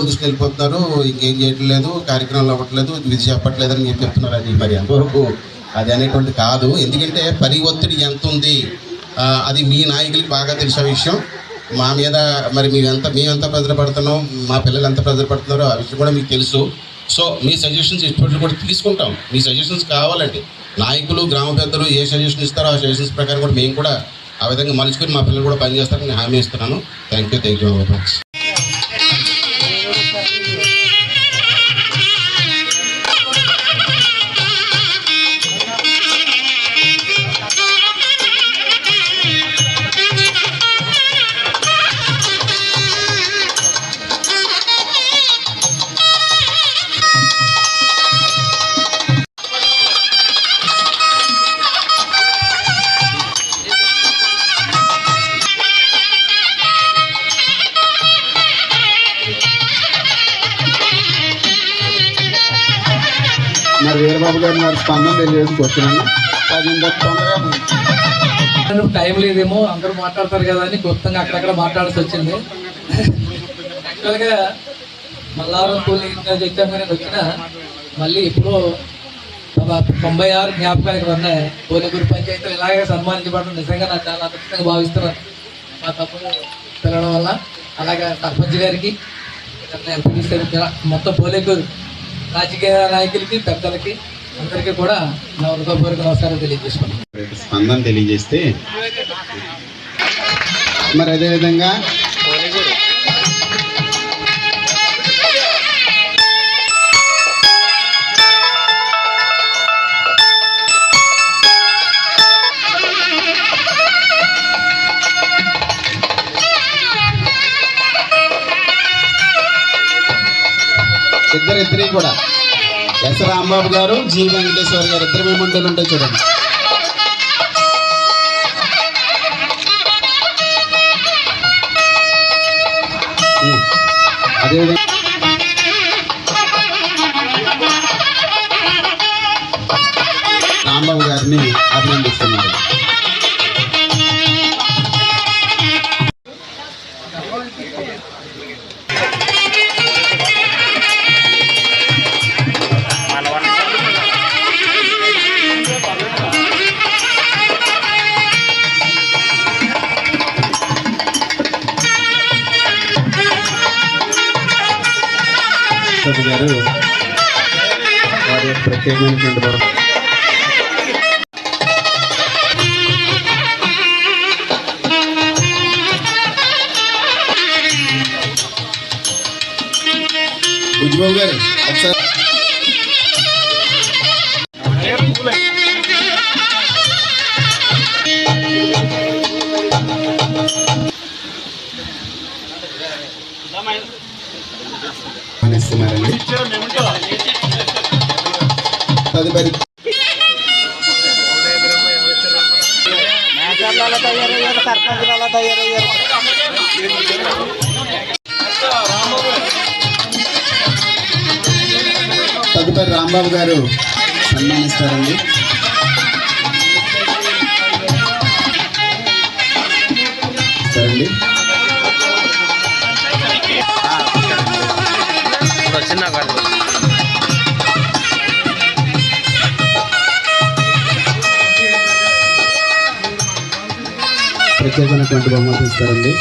Phone తీసుకుని వెళ్ళిపోతున్నారు, ఇంకేం చేయట్లేదు, కార్యక్రమాలు అవ్వట్లేదు, విధి చెప్పట్లేదు అని చెప్తున్నారు. అది మరి ఎంతవరకు అది అనేటువంటి కాదు. ఎందుకంటే పని ఒత్తిడి ఎంత ఉంది అది మీ నాయకులకి బాగా తెలిసే విషయం. మా మీద మరి మేమెంత ప్రెజర్ పడుతున్నాం, మా పిల్లలు ఎంత ప్రెజర్ పడుతున్నారో ఆ విషయం కూడా మీకు తెలుసు. సో మీ సజెషన్స్ ఇటువంటి కూడా తీసుకుంటాం. మీ సజెషన్స్ కావాలండి. నాయకులు గ్రామ పెద్దలు ఏ సజెషన్ ఇస్తారో ఆ సజెషన్స్ ప్రకారం కూడా మేము కూడా ఆ విధంగా మలుచుకొని మా పిల్లలు కూడా పనిచేస్తారని నేను హామీ ఇస్తున్నాను. Thank you very much. మరి వీరబాబు గారు మరి స్పందన తెలియజేసుకొచ్చున్నాను. టైం లేదేమో, అందరూ మాట్లాడతారు కదా అని గుప్తంగా అక్కడక్కడ మాట్లాడాల్సి వచ్చింది. యాక్చువల్గా మల్లారం పోలింగ్ ఎగ్జామ్ వచ్చిన మళ్ళీ ఇప్పుడు 96 జ్ఞాపకానికి ఉన్నాయి. పోలిగురు పంచాయతీలు ఇలాగే సన్మానించబడడం నిజంగా నాకు చాలా అదృష్టంగా భావిస్తున్నాను. మా తమ్ముడు పిలవడం వల్ల, అలాగే సర్పంచ్ గారికి, మొత్తం పోలిగురు రాజకీయ నాయకులకి, పెద్దలకి అందరికీ కూడా నా హృదయపూర్వక నమస్కారం తెలియజేసుకున్నాను. స్పందన తెలియజేస్తే మరి అదేవిధంగా ఇద్దరు కూడా ఎస్ రాంబాబు గారు, జి వెంకటేశ్వర గారు ఇద్దరు మేమంటలు ఉంటాయి చూడండి. అదేవిధంగా రాంబాబు గారిని అభినందిస్తున్నారు. గారు వారి ప్రత్యేకమైనటువంటి బుజ్జిబాబు గారు ఒకసారి ఇస్తున్నారండి. తదుపరి రాంబాబు గారు సన్మానిస్తారండి. సరేండి. ప్రత్యేకమైనటువంటి బహుమతి ఇస్తారండి.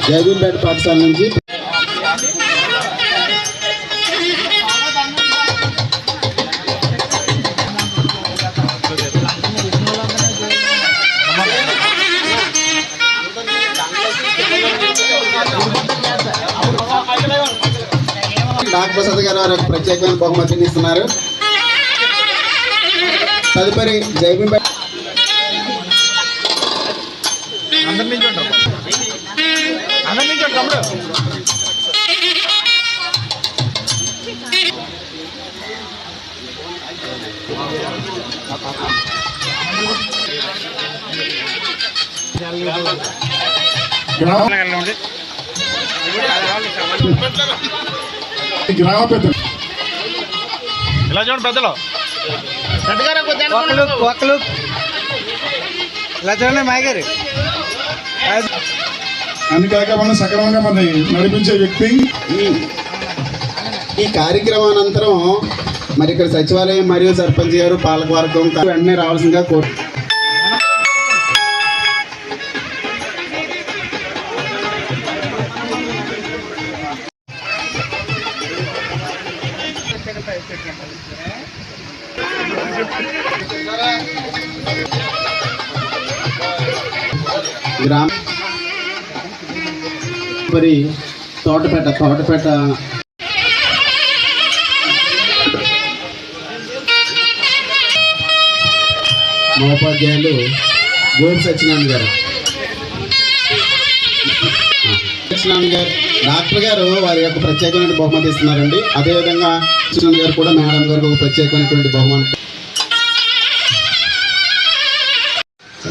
జయగూంపేట పాఠశాల నుంచి డాక్టర్ ప్రసాద్ గారు వారు ప్రత్యేకమైన బహుమతిని ఇస్తున్నారు. తదుపరి జయగూంపేట గ్రామ పెద్దలు ఇలా చూడండి పెద్దలు ఇలా చూడండి మాయగారు అన్ని కార్యక్రమాలను సక్రమంగా మరి నడిపించే వ్యక్తి. ఈ కార్యక్రమానంతరం మరి ఇక్కడ సచివాలయం మరియు సర్పంచ్ గారు పాలకవర్గం వెంటనే రావాల్సిందిగా కోరు. గ్రామ మరి తోటపేట మా ఉపాధ్యాయులు గోడు సత్యనారాయణ గారు డాక్టర్ గారు వారి యొక్క ప్రత్యేకమైన బహుమతి ఇస్తున్నారండి. అదేవిధంగా సత్యనారాయణ గారు కూడా మేడం గారికి ఒక ప్రత్యేకమైనటువంటి బహుమతి.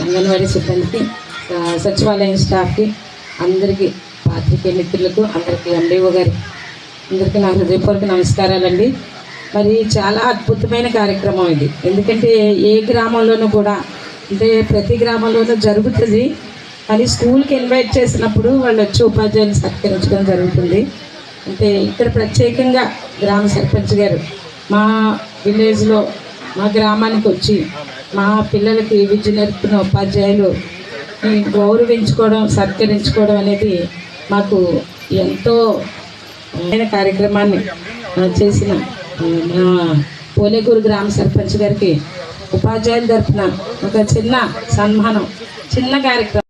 అంగన్వాడీ సిబ్బందికి, సచివాలయం స్టాఫ్కి, అందరికీ పాత్రికేయ మిత్రులకు, అందరికీ ఎండిఓ గారికి అందరికీ నా హృదయపూర్వక నమస్కారాలండి. మరి చాలా అద్భుతమైన కార్యక్రమం ఇది. ఎందుకంటే ఏ గ్రామంలోనూ కూడా, అంటే ప్రతి గ్రామంలోనూ జరుగుతుంది, కానీ స్కూల్కి ఇన్వైట్ చేసినప్పుడు వాళ్ళు వచ్చి ఉపాధ్యాయులు సత్కరించడం జరుగుతుంది. అంటే ఇక్కడ ప్రత్యేకంగా గ్రామ సర్పంచ్ గారు మా విలేజ్లో మా గ్రామానికి వచ్చి మా పిల్లలకి విద్య నేర్పుతున్న ఉపాధ్యాయులు గౌరవించుకోవడం, సత్కరించుకోవడం అనేది మాకు ఎంతో కార్యక్రమాన్ని చేసిన మా పోలేకూరు గ్రామ సర్పంచ్ గారికి ఉపాధ్యాయుల తరఫున ఒక చిన్న సన్మానం, చిన్న కార్యక్రమం.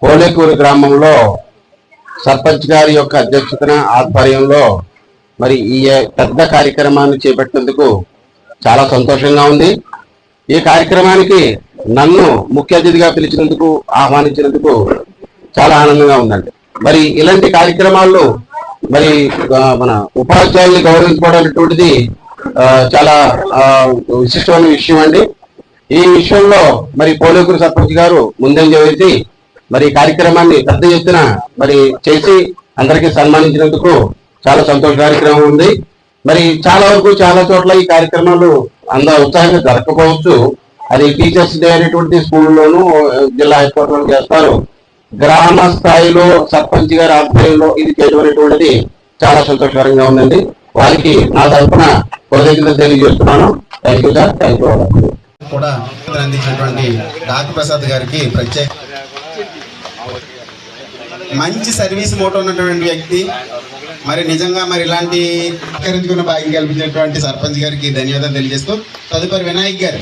పోలేకూరు గ్రామంలో సర్పంచ్ గారి యొక్క అధ్యక్షతన ఆధ్వర్యంలో మరి ఈ పెద్ద కార్యక్రమాన్ని చేపట్టినందుకు చాలా సంతోషంగా ఉంది. ఈ కార్యక్రమానికి నన్ను ముఖ్య అతిథిగా పిలిచినందుకు, ఆహ్వానించినందుకు చాలా ఆనందంగా ఉందండి. మరి ఇలాంటి కార్యక్రమాల్లో మరి మన ఉపాధ్యాయుల్ని గౌరవించుకోవడం అనేటువంటిది చాలా విశిష్టమైన విషయం అండి. ఈ విషయంలో మరి పోలేకూరు సర్పంచ్ గారు ముందంజ వేసి మరి కార్యక్రమాన్ని పెద్ద ఎత్తున మరి చేసి అందరికీ సన్మానించినందుకు చాలా సంతోషకరంగా ఉంది. మరి చాలా వరకు చాలా చోట్ల ఈ కార్యక్రమాలు అంత ఉత్సాహంగా జరగకపోవచ్చు. అది టీచర్స్ డే అనేటువంటి స్కూల్లోనూ జిల్లా హెడ్ క్వార్టర్లో చేస్తారు. గ్రామ స్థాయిలో సర్పంచ్ గారి ఆధ్వర్యంలో ఇది చేయడం అనేటువంటిది చాలా సంతోషకరంగా ఉందండి. వారికి నా తరఫున కృతజ్ఞతలు తెలియజేస్తున్నాను. Thank you sir. Thank you. కూడా అందించినటువంటి డాక్టర్ ప్రసాద్ గారికి ప్రత్యేక మంచి సర్వీస్ మోటో ఉన్నటువంటి వ్యక్తి. మరి నిజంగా మరి ఇలాంటి భాగ్యం కల్పించినటువంటి సర్పంచ్ గారికి ధన్యవాదాలు తెలియజేస్తూ తదుపరి వినాయక్ గారు